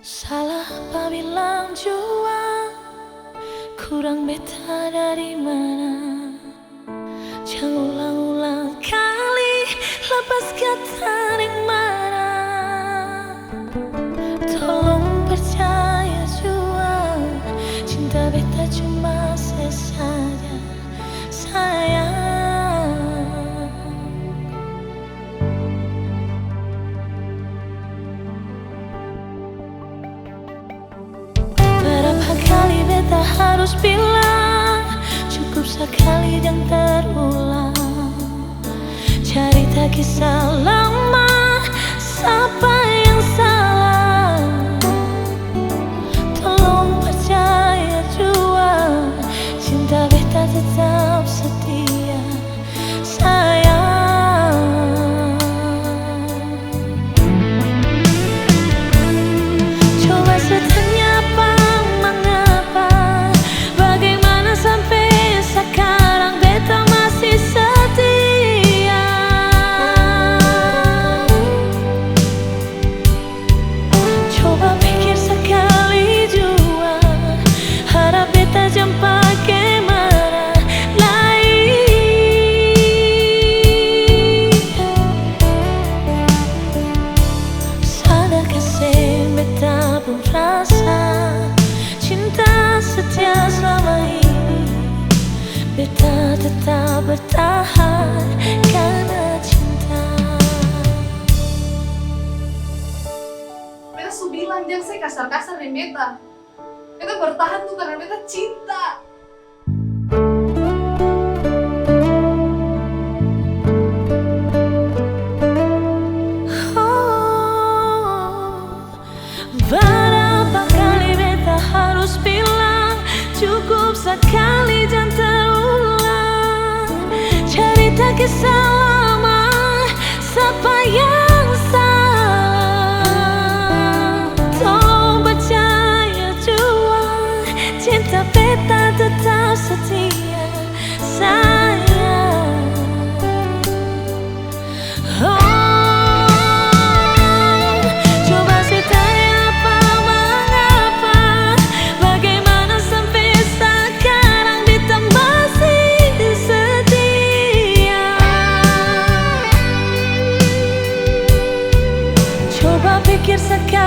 Salah apa bilang jua, kurang beta dari mana? Jangan ulang-ulang kali lepas kata yang mana. Tolong percaya jua, cinta beta cuma sesaja sayang. Berapa kali beta harus bilang, cukup sekali dan terulang. Cerita kisah lama, siapa yang salah? Tolong percaya jua, cinta beta tetap setia sayang. Coba setanya apa, mengapa, bagaimana sampai sekarang beta masih setia. Coba pikir sekali jua, harap beta jangan pakai marah lain. Sadar kasih beta pun rasa cinta setia selama ini. Beta tetap bertahan karena cinta. Beta su bilang jangan saya kasar-kasar nih beta. Beta bertahan tuh karena beta cinta. Berapa kali beta harus bilang, cukup sekali jangan terulang. Cerita kisah lama, siapa yang salah? Tolong percaya jua, cinta beta tetap setia sayang. Coba saya tanya apa, mengapa, bagaimana sampai sekarang beta masih setia. Coba pikir sekali